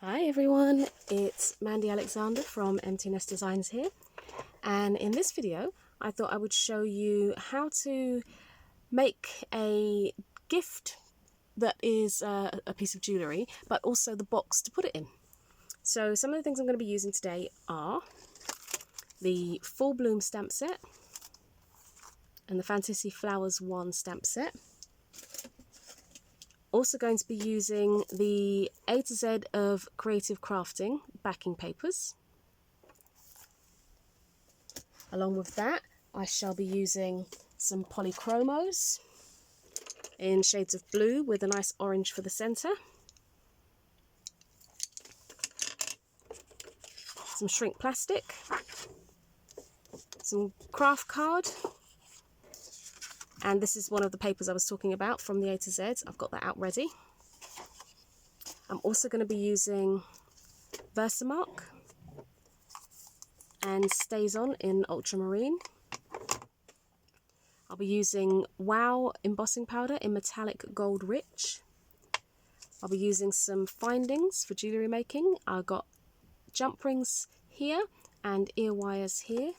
Hi everyone, it's Mandy Alexander from Empty Nest Designs here, and in this video I thought I would show you how to make a gift that is a piece of jewellery, but also the box to put it in. So some of the things I'm going to be using today are the Full Bloom stamp set and the Fantasy Flowers 1 stamp set. Also going to be using the A to Z of Creative Crafting backing papers. Along with that, I shall be using some polychromos in shades of blue with a nice orange for the centre. Some shrink plastic, some craft card, and this is one of the papers I was talking about from the A to Z. I've got that out ready. I'm also going to be using Versamark and StazOn in ultramarine. I'll be using Wow embossing powder in metallic gold rich. I'll be using some findings for jewellery making. I've got jump rings here and ear wires here.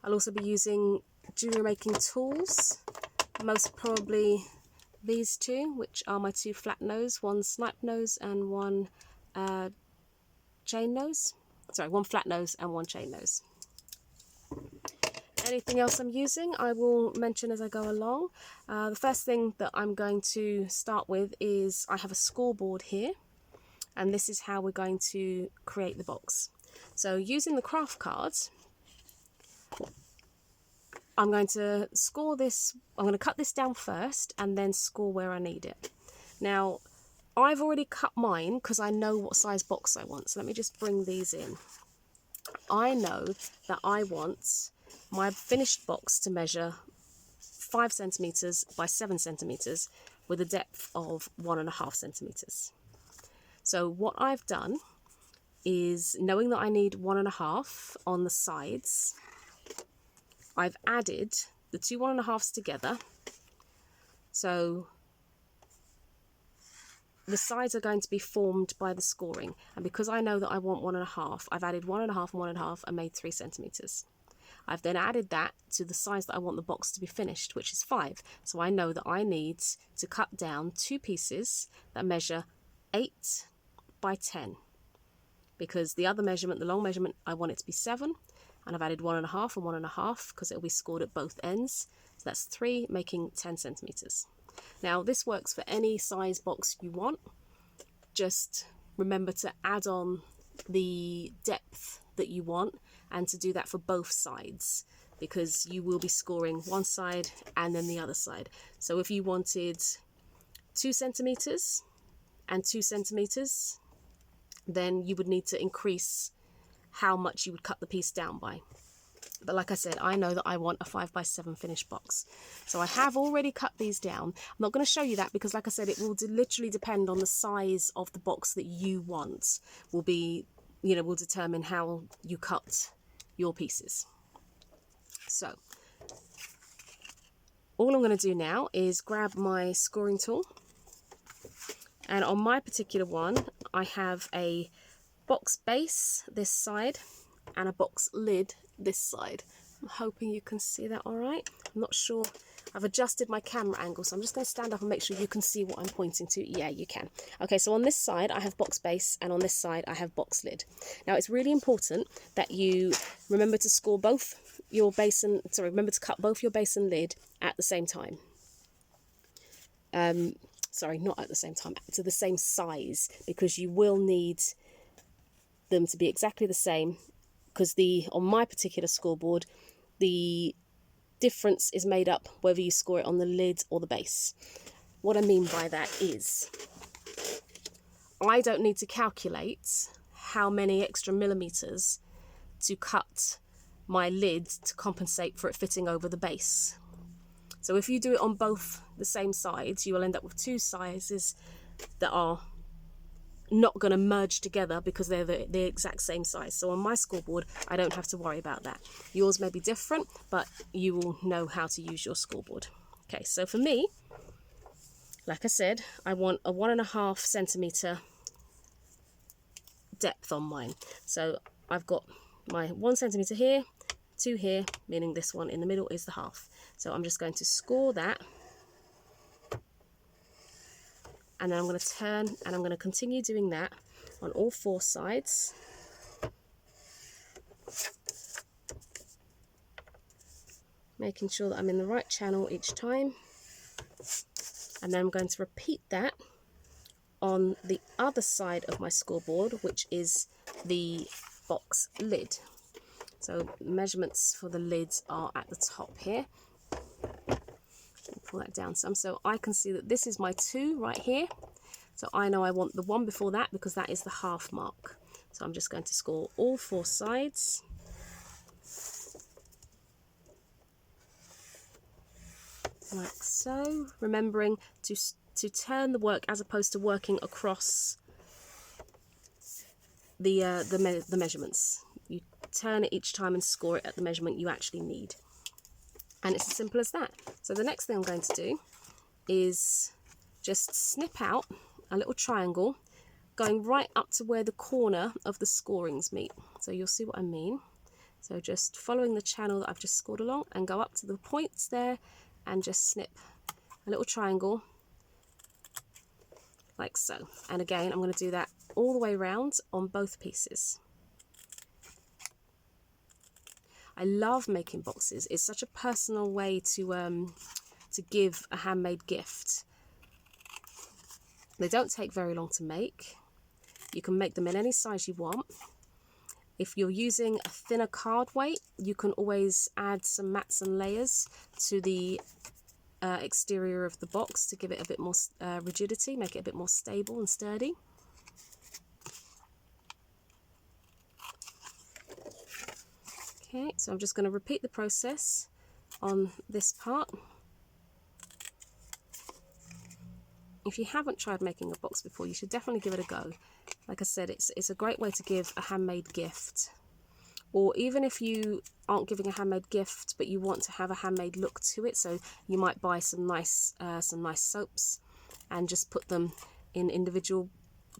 I'll also be using jewellery making tools, most probably these two, which are my two flat nose, one snipe nose and one chain nose. Sorry, one flat nose and one chain nose. Anything else I'm using I will mention as I go along. The first thing that I'm going to start with is I have a scoreboard here, and this is how we're going to create the box. So using the craft cards, I'm going to score this. I'm going to cut this down first and then score where I need it. Now I've already cut mine because I know what size box I want, so let me just bring these in. I know that I want my finished box to measure 5 centimeters by 7 centimeters with a depth of 1.5 centimeters. So what I've done is, knowing that I need 1.5 on the sides, I've added the two 1.5s together. So the sides are going to be formed by the scoring, and because I know that I want 1.5, I've added 1.5 and 1.5 and made 3 centimeters. I've then added that to the size that I want the box to be finished, which is 5. So I know that I need to cut down 2 pieces that measure 8 by 10, because the other measurement, the long measurement, I want it to be 7, and I've added 1.5 and 1.5 because it'll be scored at both ends. So that's 3, making 10 centimeters. Now this works for any size box you want. Just remember to add on the depth that you want, and to do that for both sides, because you will be scoring one side and then the other side. So if you wanted 2 centimeters and 2 centimeters, then you would need to increase how much you would cut the piece down by. But like I said, I know that I want a 5 by 7 finished box. So I have already cut these down. I'm not going to show you that because, like I said, it will literally depend on the size of the box that you want. Will determine how you cut your pieces. So all I'm going to do now is grab my scoring tool. And on my particular one, I have a box base this side and a box lid this side. I'm hoping you can see that all right. I'm not sure. I've adjusted my camera angle, so I'm just going to stand up and make sure you can see what I'm pointing to. Yeah, you can. Okay, so on this side I have box base, and on this side I have box lid. Now it's really important that you remember to score both your base and, remember to cut both your base and lid at the same time. Sorry, not at the same time, to the same size, because you will need them to be exactly the same, because on my particular scoreboard, the difference is made up whether you score it on the lid or the base. What I mean by that is, I don't need to calculate how many extra millimeters to cut my lid to compensate for it fitting over the base. So if you do it on both the same sides, you will end up with 2 sizes that are not going to merge together because they're the exact same size. So on my scoreboard, I don't have to worry about that. Yours may be different, but you will know how to use your scoreboard. Okay, so for me, like I said, I want a 1.5 centimeter depth on mine. So I've got my 1 centimetre here, 2 here, meaning this one in the middle is the half. So I'm just going to score that, and then I'm going to turn, and I'm going to continue doing that on all 4 sides. Making sure that I'm in the right channel each time. And then I'm going to repeat that on the other side of my scoreboard, which is the box lid. So measurements for the lids are at the top here. Pull that down some so I can see that this is my 2 right here. So I know I want the one before that because that is the half mark. So I'm just going to score all 4 sides. Like so, remembering to turn the work as opposed to working across the measurements. You turn it each time and score it at the measurement you actually need. And it's as simple as that. So the next thing I'm going to do is just snip out a little triangle going right up to where the corner of the scorings meet. So you'll see what I mean. So just following the channel that I've just scored along and go up to the points there and just snip a little triangle like so. And again, I'm going to do that all the way around on both pieces. I love making boxes. It's such a personal way to give a handmade gift. They don't take very long to make. You can make them in any size you want. If you're using a thinner card weight, you can always add some mats and layers to the exterior of the box to give it a bit more rigidity, make it a bit more stable and sturdy. Okay, so I'm just going to repeat the process on this part. If you haven't tried making a box before, you should definitely give it a go. Like I said, it's a great way to give a handmade gift. Or even if you aren't giving a handmade gift, but you want to have a handmade look to it, so you might buy some nice soaps and just put them in individual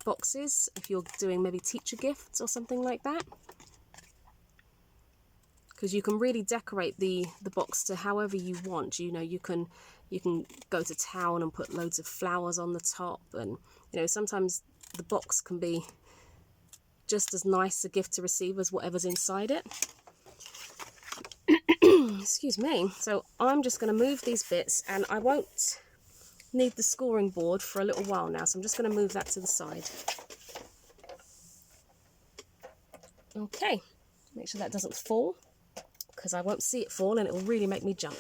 boxes if you're doing maybe teacher gifts or something like that. Because you can really decorate the box to however you want. You know, you can go to town and put loads of flowers on the top, and you know, sometimes the box can be just as nice a gift to receive as whatever's inside it. Excuse me. So I'm just going to move these bits, and I won't need the scoring board for a little while now, so I'm just going to move that to the side. Okay, make sure that doesn't fall, because I won't see it fall and it will really make me jump.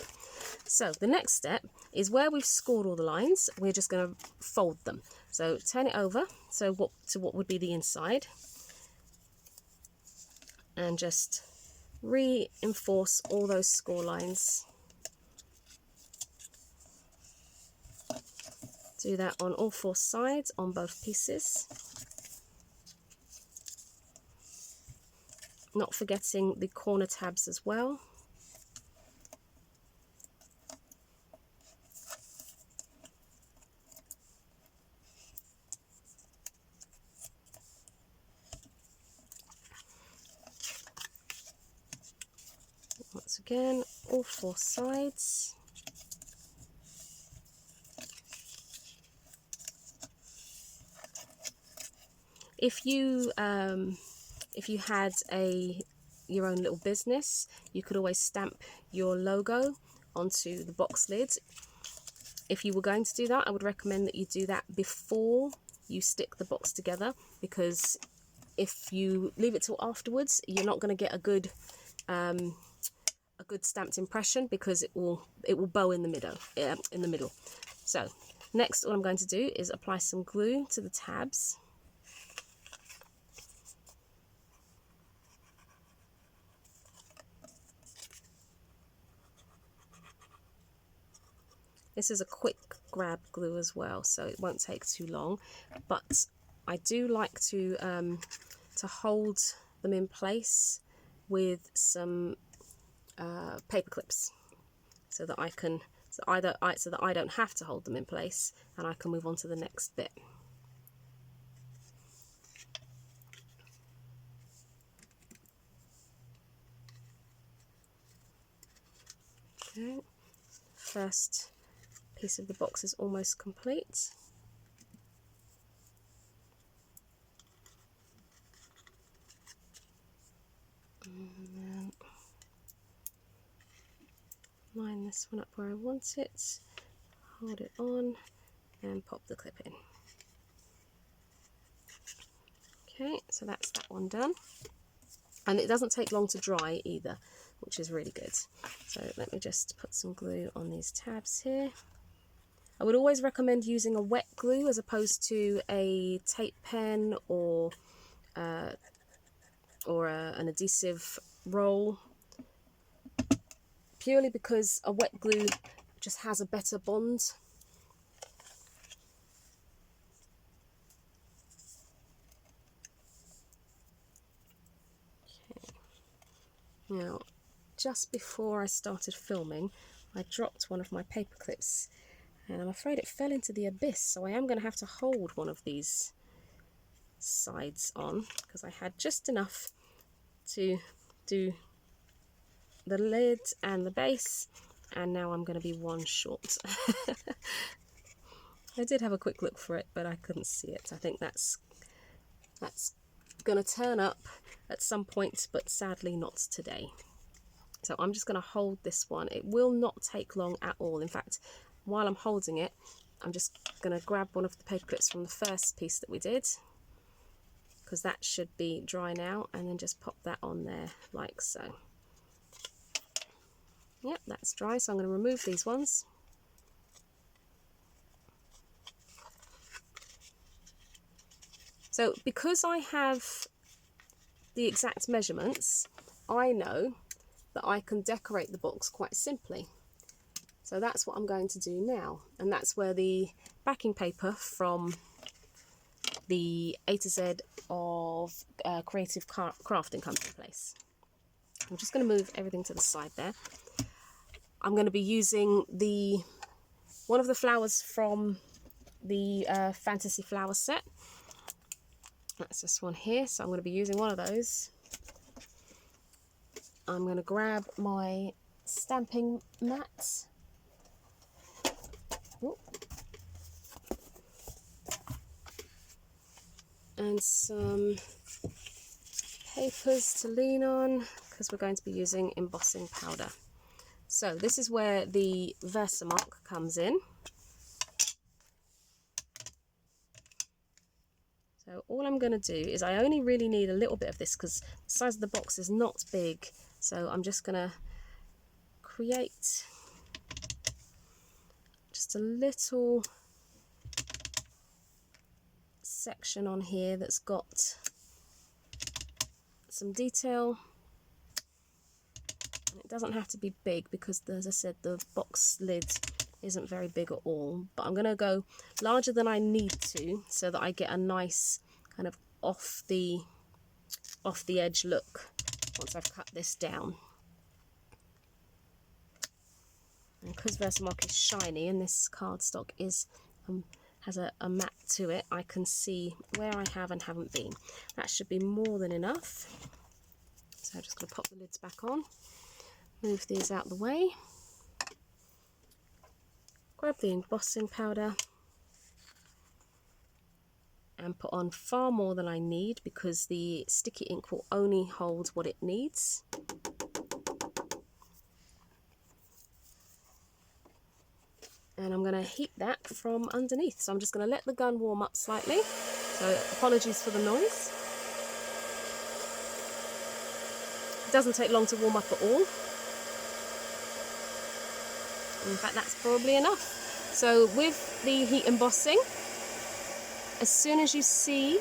So the next step is where we've scored all the lines, we're just going to fold them. So turn it over to what would be the inside, and just reinforce all those score lines. Do that on all 4 sides on both pieces. Not forgetting the corner tabs as well. Once again, all 4 sides. If you had your own little business, you could always stamp your logo onto the box lid. If you were going to do that, I would recommend that you do that before you stick the box together, because if you leave it till afterwards, you're not going to get a good stamped impression, because it will bow in the middle. So next, all I'm going to do is apply some glue to the tabs. This is a quick grab glue as well, so it won't take too long, but I do like to hold them in place with some paper clips, so that I don't have to hold them in place, and I can move on to the next bit. Okay, first piece of the box is almost complete. And then line this one up where I want it, hold it on and pop the clip in. Okay, so that's that one done. And it doesn't take long to dry either, which is really good. So let me just put some glue on these tabs here. I would always recommend using a wet glue as opposed to a tape pen or an adhesive roll, purely because a wet glue just has a better bond. Now, just before I started filming, I dropped one of my paper clips and I'm afraid it fell into the abyss, so I am going to have to hold one of these sides on because I had just enough to do the lid and the base, and now I'm going to be one short. I did have a quick look for it, but I couldn't see it. I think that's going to turn up at some point, but sadly not today. So I'm just going to hold this one. It will not take long at all. In fact, while I'm holding it, I'm just going to grab one of the paper clips from the first piece that we did, because that should be dry now, and then just pop that on there like so. Yep, that's dry, so I'm going to remove these ones. So because I have the exact measurements, I know that I can decorate the box quite simply. So that's what I'm going to do now, and that's where the backing paper from the A to Z of creative crafting comes into place. I'm just going to move everything to the side there. I'm going to be using one of the flowers from the Fantasy Flower set. That's this one here, so I'm going to be using one of those. I'm going to grab my stamping mat. Ooh. And some papers to lean on, because we're going to be using embossing powder. So this is where the Versamark comes in. So all I'm going to do is, I only really need a little bit of this because the size of the box is not big. So I'm just going to create just a little section on here that's got some detail. It doesn't have to be big because, as I said, the box lid isn't very big at all, but I'm going to go larger than I need to so that I get a nice kind of off the edge look once I've cut this down. And because Versamark is shiny and this cardstock is has a mat to it, I can see where I have and haven't been. That should be more than enough. So I'm just going to pop the lids back on, move these out the way, grab the embossing powder and put on far more than I need because the sticky ink will only hold what it needs. And I'm going to heat that from underneath. So I'm just going to let the gun warm up slightly. So apologies for the noise. It doesn't take long to warm up at all. In fact, that's probably enough. So with the heat embossing, as soon as you see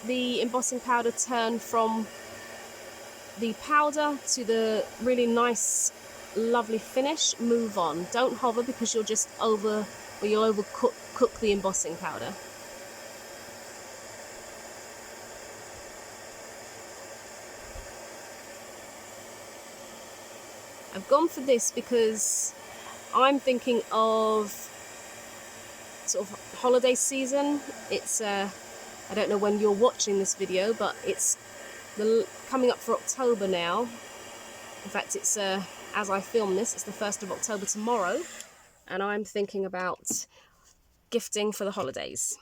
the embossing powder turn from the powder to the really nice, lovely finish, move on. Don't hover because you'll just overcook the embossing powder. I've gone for this because I'm thinking of sort of holiday season. It's I don't know when you're watching this video, but it's coming up for October now. In fact, it's as I film this, it's the 1st of October tomorrow, and I'm thinking about gifting for the holidays.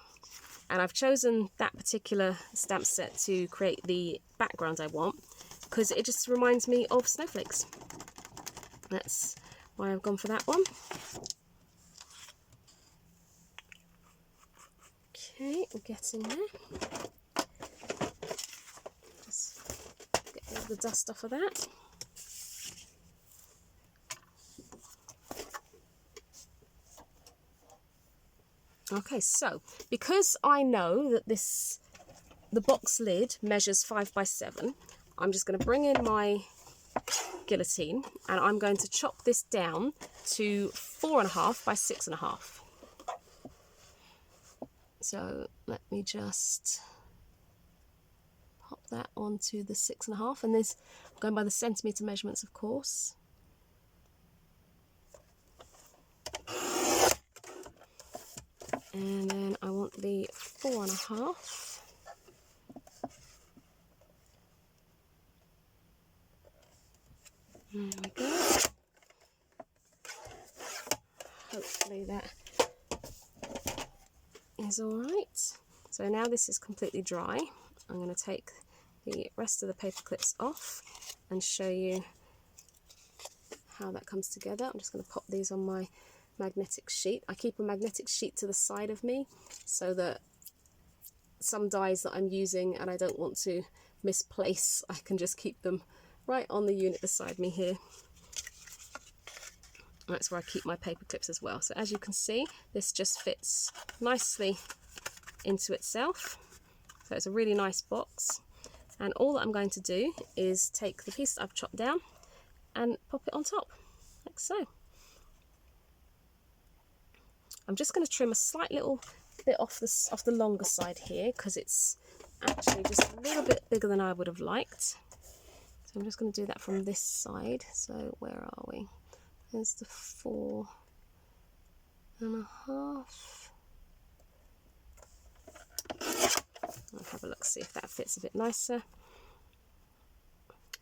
And I've chosen that particular stamp set to create the background I want because it just reminds me of snowflakes. That's why I've gone for that one. Okay, we're getting there. Just get all the dust off of that. Okay, so because I know that the box lid measures 5 by 7, I'm just going to bring in my guillotine and I'm going to chop this down to 4.5 by 6.5. So let me just pop that onto the 6.5, and this, I'm going by the centimetre measurements, of course. And then I want the 4.5. There we go. Hopefully that is all right. So now this is completely dry. I'm going to take the rest of the paper clips off and show you how that comes together. I'm just going to pop these on my magnetic sheet. I keep a magnetic sheet to the side of me so that some dies that I'm using and I don't want to misplace, I can just keep them right on the unit beside me here. That's where I keep my paper clips as well. So as you can see, this just fits nicely into itself. So it's a really nice box. And all that I'm going to do is take the piece that I've chopped down and pop it on top, like so. I'm just going to trim a slight little bit off the longer side here because it's actually just a little bit bigger than I would have liked. So I'm just going to do that from this side. So where are we? There's the 4.5. I'll have a look, see if that fits a bit nicer.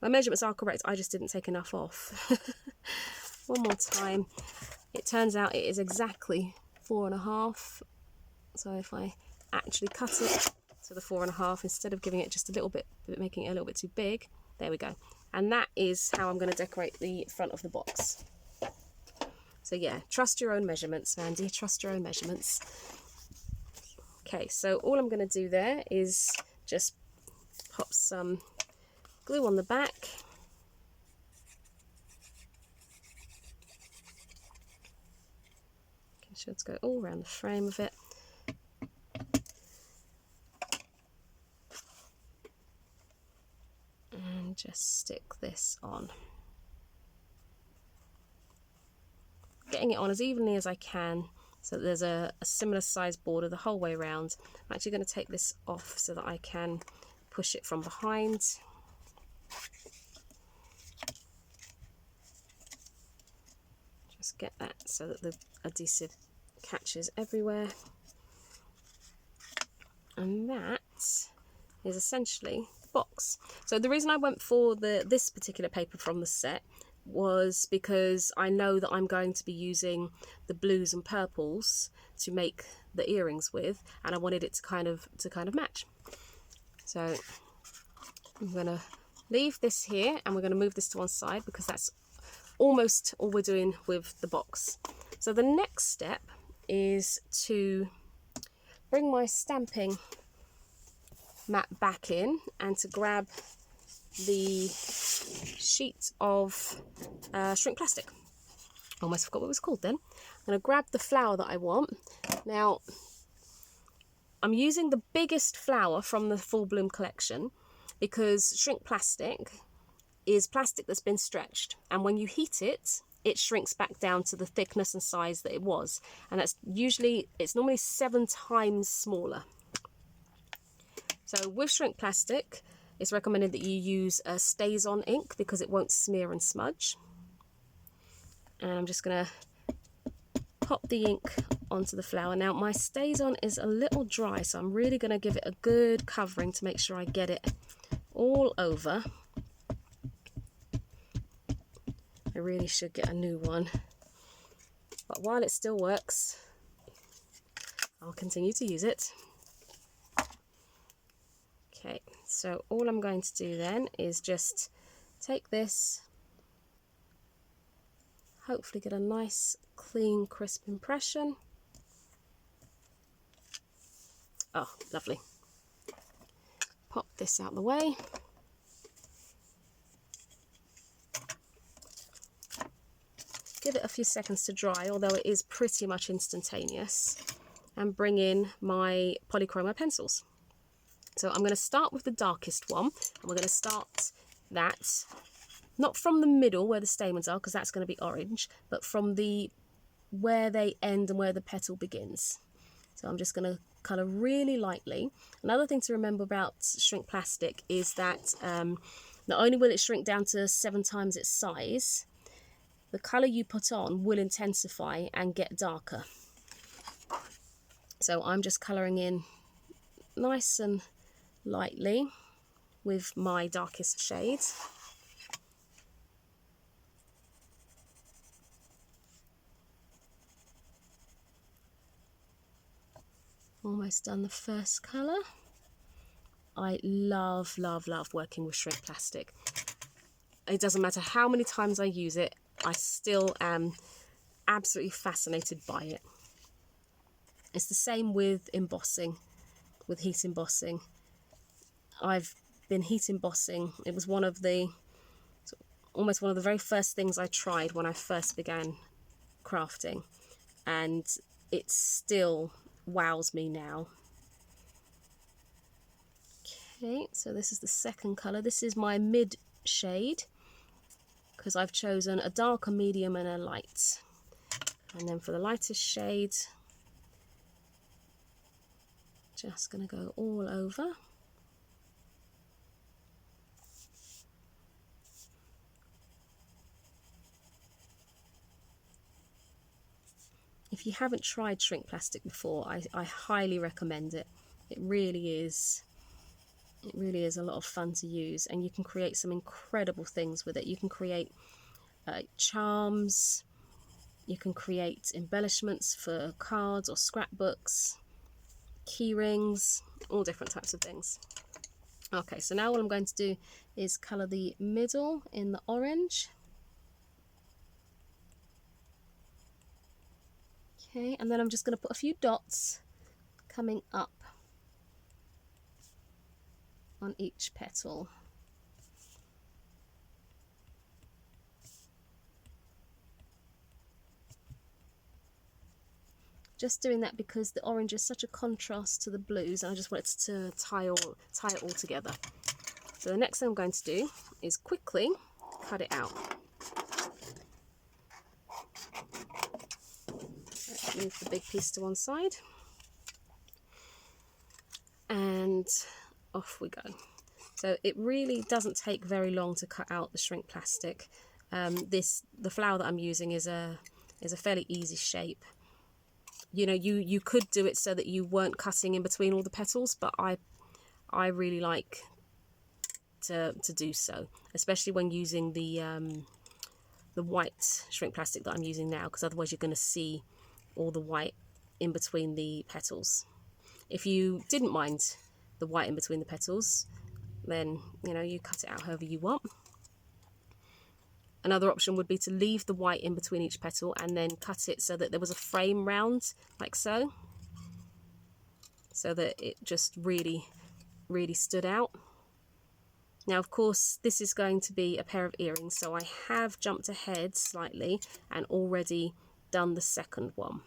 My measurements are correct, I just didn't take enough off. One more time. It turns out it is exactly 4.5. So if I actually cut it to the 4.5 instead of giving it just a little bit, making it a little bit too big, there we go. And that is how I'm going to decorate the front of the box. So yeah, trust your own measurements, Mandy, trust your own measurements. Okay, so all I'm going to do there is just pop some glue on the back. Making sure to go all around the frame of it. And just stick this on. Getting it on as evenly as I can so that there's a similar size border the whole way around. I'm actually going to take this off so that I can push it from behind. Just get that so that the adhesive catches everywhere. And that is essentially the box. So the reason I went for this particular paper from the set was because I know that I'm going to be using the blues and purples to make the earrings with, and I wanted it to kind of match. So I'm going to leave this here and we're going to move this to one side because that's almost all we're doing with the box. So the next step is to bring my stamping mat back in and to grab the sheet of shrink plastic. Almost forgot what it was called then. I'm going to grab the flower that I want. Now, I'm using the biggest flower from the Full Bloom collection because shrink plastic is plastic that's been stretched, and when you heat it, it shrinks back down to the thickness and size that it was, and it's normally 7 times smaller. So with shrink plastic, it's recommended that you use a StazOn ink because it won't smear and smudge. And I'm just going to pop the ink onto the flower. Now my StazOn is a little dry, so I'm really going to give it a good covering to make sure I get it all over. I really should get a new one. But while it still works, I'll continue to use it. Okay, so all I'm going to do then is just take this, hopefully get a nice, clean, crisp impression. Oh, lovely. Pop this out the way. Give it a few seconds to dry, although it is pretty much instantaneous, and bring in my polychroma pencils. So I'm going to start with the darkest one, and we're going to start that not from the middle where the stamens are, because that's going to be orange, but from the where they end and where the petal begins. So I'm just going to colour really lightly. Another thing to remember about shrink plastic is that not only will it shrink down to 7 times its size, the colour you put on will intensify and get darker. So I'm just colouring in nice and lightly with my darkest shade. Almost done the first colour. I love, love, love working with shrink plastic. It doesn't matter how many times I use it, I still am absolutely fascinated by it. It's the same with embossing, with heat embossing. I've been heat embossing. It was one of the, almost one of the very first things I tried when I first began crafting, and it still wows me now. Okay, so this is the second colour. This is my mid shade, because I've chosen a dark, a medium and a light. And then for the lightest shade, just going to go all over. If you haven't tried shrink plastic before, I highly recommend it. It really is a lot of fun to use, and you can create some incredible things with it. You can create charms, you can create embellishments for cards or scrapbooks, key rings, all different types of things. Okay, so now what I'm going to do is colour the middle in the orange. Okay, and then I'm just going to put a few dots coming up on each petal. Just doing that because the orange is such a contrast to the blues, and I just want it to tie it all together. So the next thing I'm going to do is quickly cut it out. Move the big piece to one side, and off we go. So it really doesn't take very long to cut out the shrink plastic. The flower that I'm using is a fairly easy shape. You know, you could do it so that you weren't cutting in between all the petals, but I really like to do so, especially when using the white shrink plastic that I'm using now, because otherwise you're going to see all the white in between the petals. If you didn't mind the white in between the petals, then you know, you cut it out however you want. Another option would be to leave the white in between each petal and then cut it so that there was a frame round, like so, so that it just really stood out. Now, of course, this is going to be a pair of earrings, so I have jumped ahead slightly and already done the second one.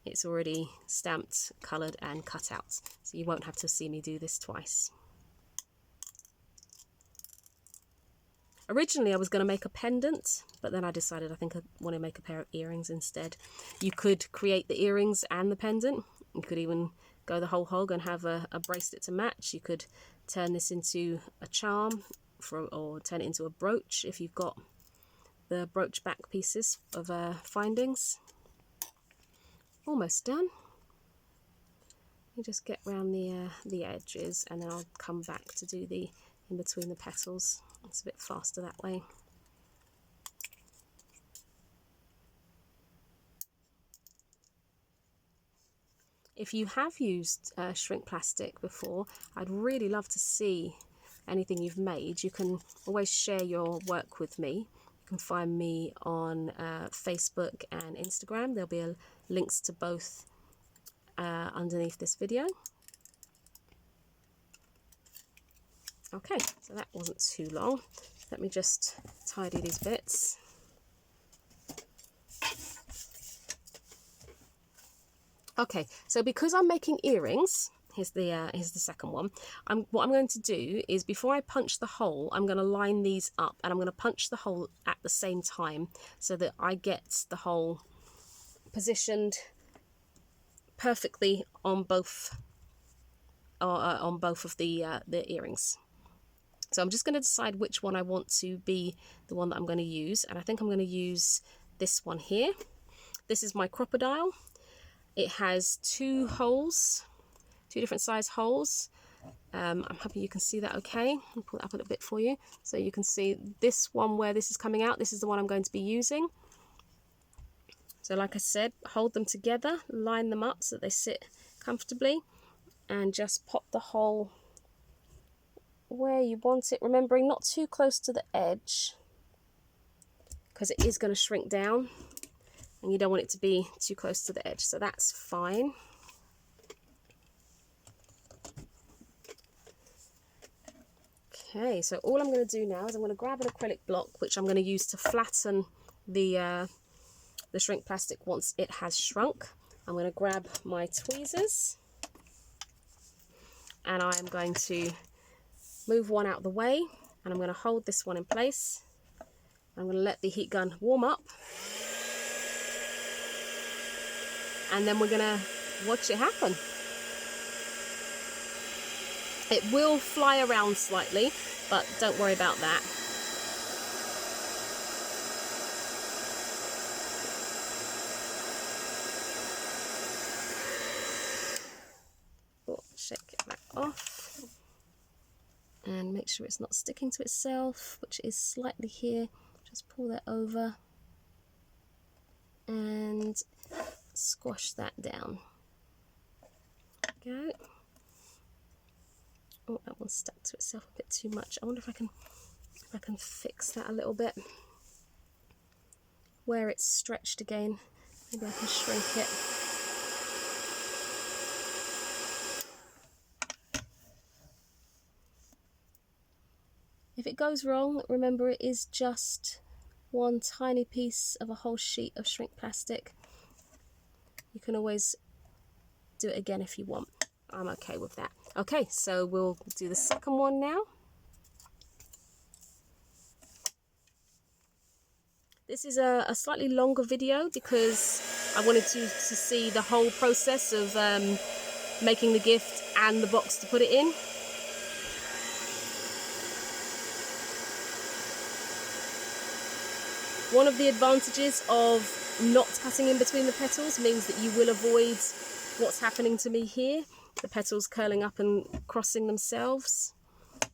It's already stamped, coloured and cut out, so you won't have to see me do this twice. Originally I was going to make a pendant, but then I decided I think I want to make a pair of earrings instead. You could create the earrings and the pendant. You could even go the whole hog and have a bracelet to match. You could turn this into a charm or turn it into a brooch if you've got the brooch back pieces of findings. Almost done. You just get around the edges, and then I'll come back to do the in between the petals. It's a bit faster that way. If you have used shrink plastic before, I'd really love to see anything you've made. You can always share your work with me. You can find me on Facebook and Instagram. There'll be links to both underneath this video. Okay, so that wasn't too long. Let me just tidy these bits. Okay, so because I'm making earrings, here's the second one. What I'm going to do is, before I punch the hole, I'm going to line these up, and I'm going to punch the hole at the same time so that I get the hole positioned perfectly on both of the earrings. So I'm just going to decide which one I want to be the one that I'm going to use, and I think I'm going to use this one here. This is my crocodile. It has two holes, two different size holes. I'm hoping you can see that okay. I'll pull it up a little bit for you so you can see this one where this is coming out. This is the one I'm going to be using. So like I said, hold them together, line them up so that they sit comfortably, and just pop the hole where you want it, remembering not too close to the edge because it is going to shrink down and you don't want it to be too close to the edge, so that's fine. Okay, so all I'm going to do now is I'm going to grab an acrylic block, which I'm going to use to flatten the shrink plastic once it has shrunk. I'm going to grab my tweezers and I am going to move one out of the way, and I'm going to hold this one in place. I'm going to let the heat gun warm up, and then we're going to watch it happen. It will fly around slightly, but don't worry about that. Shake that off and make sure it's not sticking to itself, which is slightly here. Just pull that over and squash that down. There we go. Oh, that one stuck to itself a bit too much. I wonder if I can fix that a little bit. Where it's stretched again, maybe I can shrink it. If it goes wrong, remember it is just one tiny piece of a whole sheet of shrink plastic. You can always do it again if you want. I'm okay with that. Okay, so we'll do the second one now. This is a slightly longer video because I wanted to see the whole process of making the gift and the box to put it in. One of the advantages of not cutting in between the petals means that you will avoid what's happening to me here, the petals curling up and crossing themselves.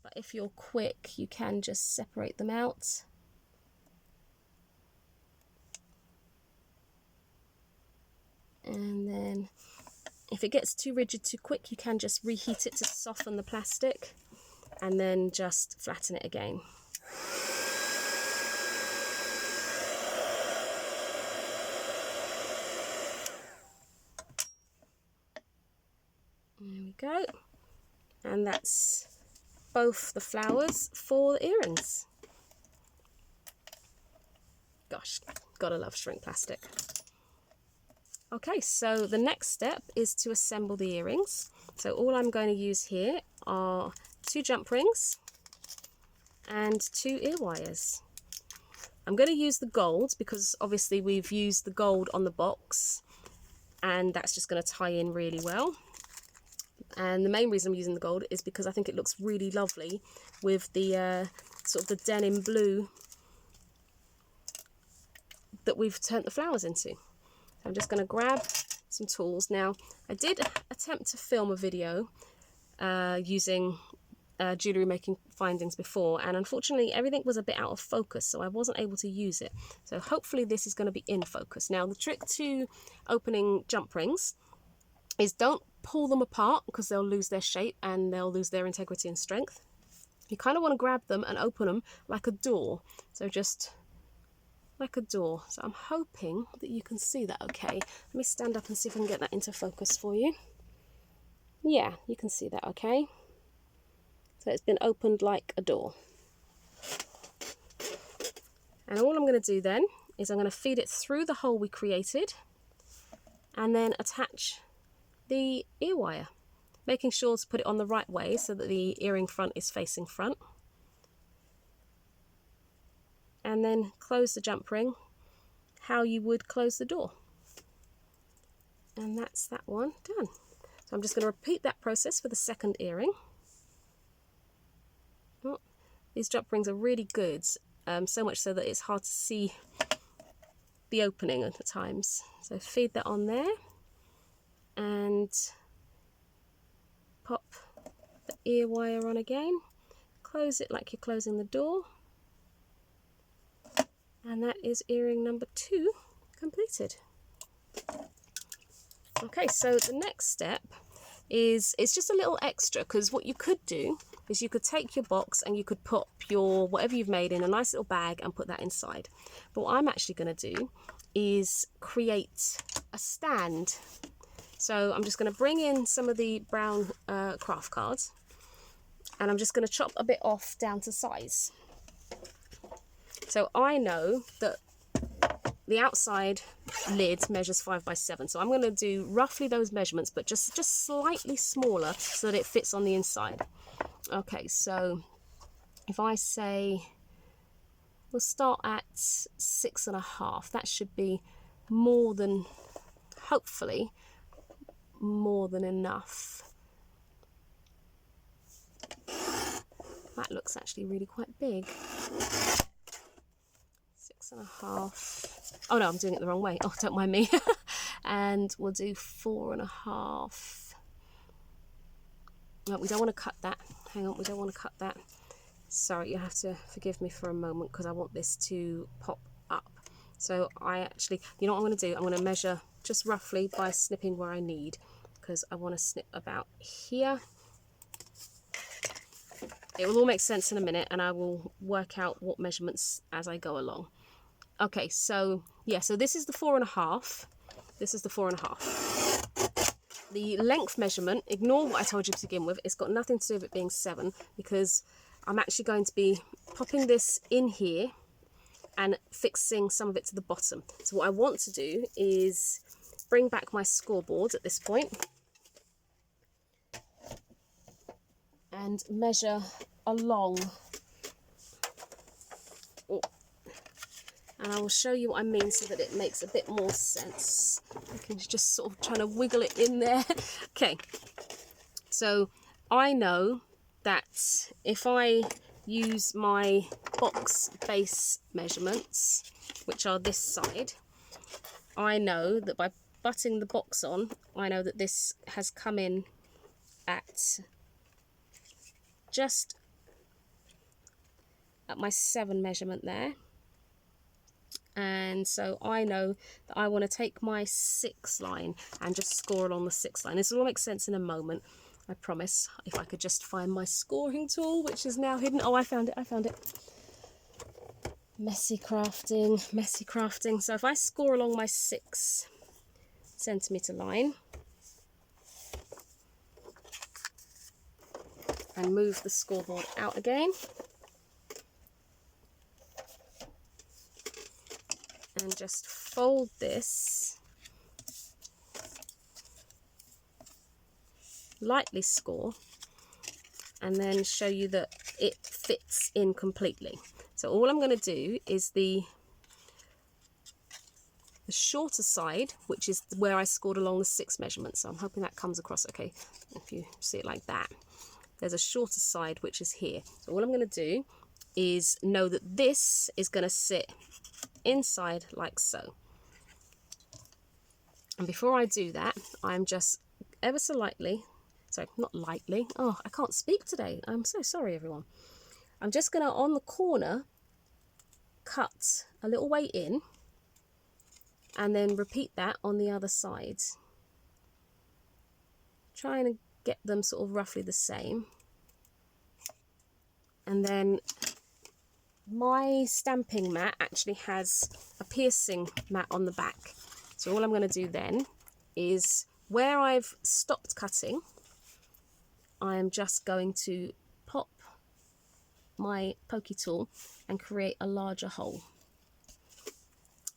But if you're quick, you can just separate them out. And then if it gets too rigid too quick, you can just reheat it to soften the plastic and then just flatten it again. There we go, and that's both the flowers for the earrings. Gosh, gotta love shrink plastic. Okay, so the next step is to assemble the earrings. So all I'm going to use here are 2 jump rings and 2 ear wires. I'm going to use the gold because obviously we've used the gold on the box and that's just going to tie in really well. And the main reason I'm using the gold is because I think it looks really lovely with the sort of the denim blue that we've turned the flowers into. So I'm just going to grab some tools. Now, I did attempt to film a video using jewellery making findings before, and unfortunately everything was a bit out of focus, so I wasn't able to use it. So hopefully this is going to be in focus. Now, the trick to opening jump rings is don't pull them apart because they'll lose their shape and they'll lose their integrity and strength. You kind of want to grab them and open them like a door. So just like a door. So I'm hoping that you can see that okay. Let me stand up and see if I can get that into focus for you. Yeah, you can see that okay. So it's been opened like a door. And all I'm going to do then is I'm going to feed it through the hole we created and then attach the ear wire, making sure to put it on the right way so that the earring front is facing front. And then close the jump ring how you would close the door. And that's that one done. So I'm just going to repeat that process for the second earring. Oh, these jump rings are really good, so much so that it's hard to see the opening at times. So feed that on there and pop the ear wire on again. Close it like you're closing the door. And that is earring number 2 completed. Okay, so the next step is, it's just a little extra, because what you could do is you could take your box and you could put your whatever you've made in a nice little bag and put that inside. But what I'm actually going to do is create a stand. So I'm just going to bring in some of the brown craft cards and I'm just going to chop a bit off down to size. So I know that the outside lid measures 5 by 7, so I'm going to do roughly those measurements, but just slightly smaller so that it fits on the inside. Okay, so if I say we'll start at 6.5, that should be more than, hopefully, more than enough. That looks actually really quite big. 6.5. Oh no, I'm doing it the wrong way. Oh, don't mind me. And we'll do 4.5. No, we don't want to cut that. Hang on, we don't want to cut that. Sorry, you have to forgive me for a moment because I want this to pop up. So I actually, you know what I'm going to do? I'm going to measure just roughly by snipping where I need, because I want to snip about here. It will all make sense in a minute and I will work out what measurements as I go along. Okay, so yeah, so this is the 4.5. This is the 4.5. The length measurement, ignore what I told you to begin with. It's got nothing to do with it being 7, because I'm actually going to be popping this in here and fixing some of it to the bottom. So what I want to do is bring back my scoreboard at this point and measure along. And I will show you what I mean so that it makes a bit more sense. I can just sort of trying to wiggle it in there. Okay, so I know that if I use my box base measurements, which are this side, I know that by butting the box on, I know that this has come in at just at my 7 measurement there. And so I know that I want to take my 6 line and just score along the 6 line. This will all make sense in a moment, I promise. If I could just find my scoring tool, which is now hidden. Oh, I found it, I found it. Messy crafting, messy crafting. So if I score along my 6 centimetre line and move the scoreboard out again, and just fold this, lightly score, and then show you that it fits in completely. So all I'm going to do is the shorter side, which is where I scored along the 6 measurements. So I'm hoping that comes across okay if you see it like that. There's a shorter side which is here. So all I'm going to do is know that this is going to sit inside like so. And before I do that, I'm just ever so lightly, sorry, not lightly, oh, I can't speak today, I'm so sorry everyone. I'm just going to, on the corner, cut a little way in and then repeat that on the other side. trying to get them sort of roughly the same. And then my stamping mat actually has a piercing mat on the back. So all I'm going to do then is where I've stopped cutting, I am just going to pop my pokey tool and create a larger hole.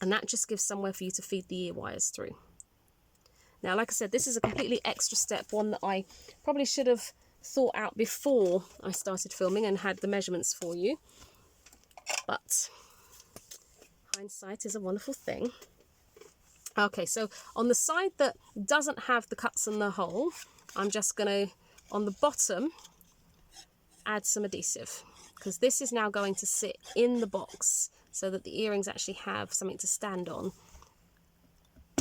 And that just gives somewhere for you to feed the ear wires through. Now, like I said, this is a completely extra step, one that I probably should have thought out before I started filming and had the measurements for you. But hindsight is a wonderful thing. Okay, so on the side that doesn't have the cuts and the hole, I'm just going to, on the bottom, add some adhesive, because this is now going to sit in the box so that the earrings actually have something to stand on.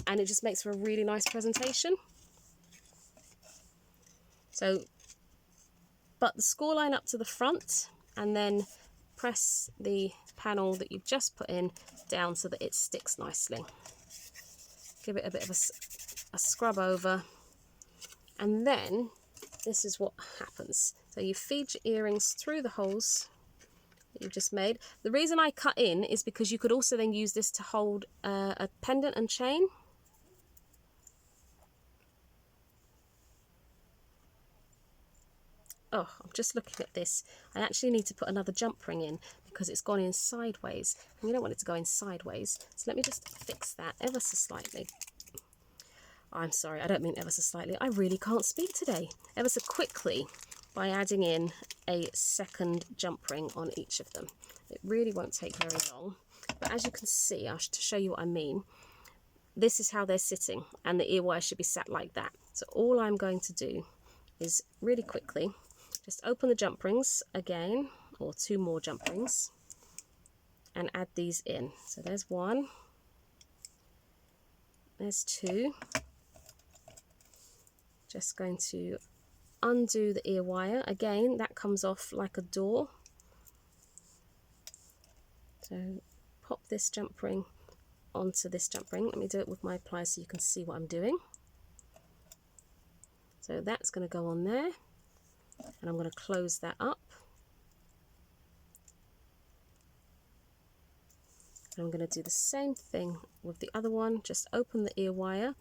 And it just makes for a really nice presentation. So, butt the score line up to the front and then press the panel that you've just put in down so that it sticks nicely. Give it a bit of a scrub over, and then this is what happens. So you feed your earrings through the holes that you've just made. The reason I cut in is because you could also then use this to hold a pendant and chain. Oh, I'm just looking at this. I actually need to put another jump ring in because it's gone in sideways. And you don't want it to go in sideways. So let me just fix that ever so slightly. I'm sorry, I don't mean ever so slightly. I really can't speak today. Ever so quickly by adding in a second jump ring on each of them. It really won't take very long. But as you can see, to show you what I mean, this is how they're sitting and the ear wire should be sat like that. So all I'm going to do is really quickly just open the jump rings again, or 2 more jump rings, and add these in. So there's 1, there's 2. Just going to undo the ear wire. Again, that comes off like a door. So pop this jump ring onto this jump ring. Let me do it with my pliers so you can see what I'm doing. So that's going to go on there, and I'm going to close that up. And I'm going to do the same thing with the other one. Just open the ear wire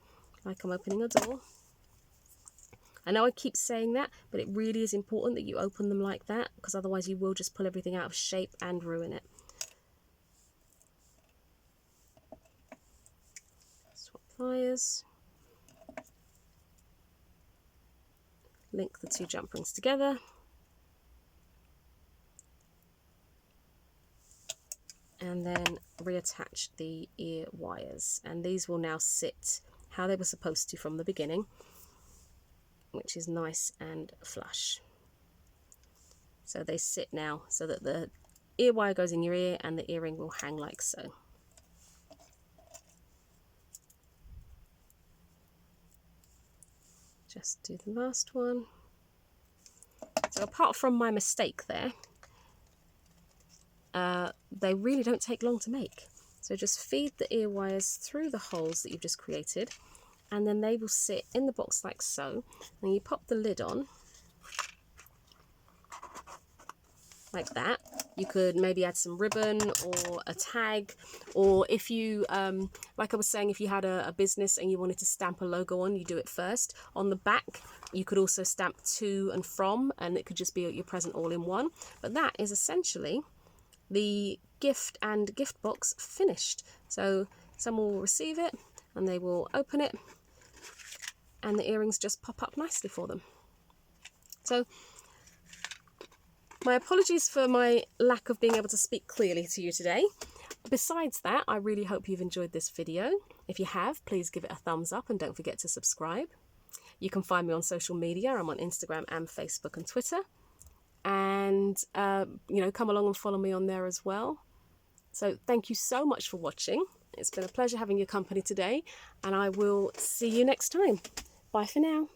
like I'm opening a door. I know I keep saying that, but it really is important that you open them like that, because otherwise you will just pull everything out of shape and ruin it. Swap pliers. Link the 2 jump rings together. And then reattach the ear wires. And these will now sit how they were supposed to from the beginning, which is nice and flush. So they sit now so that the ear wire goes in your ear and the earring will hang like so. Just do the last one. So apart from my mistake there, they really don't take long to make. So just feed the ear wires through the holes that you've just created, and then they will sit in the box like so. And you pop the lid on like that. You could maybe add some ribbon or a tag, or if you, like I was saying, if you had a business and you wanted to stamp a logo on, you do it first. On the back, you could also stamp to and from, and it could just be your present all in one. But that is essentially the gift and gift box finished. So someone will receive it and they will open it, and the earrings just pop up nicely for them. So my apologies for my lack of being able to speak clearly to you today. Besides that, I really hope you've enjoyed this video. If you have, please give it a thumbs up and don't forget to subscribe. You can find me on social media. I'm on Instagram and Facebook and Twitter. And, come along and follow me on there as well. So thank you so much for watching. It's been a pleasure having your company today, and I will see you next time. Bye for now.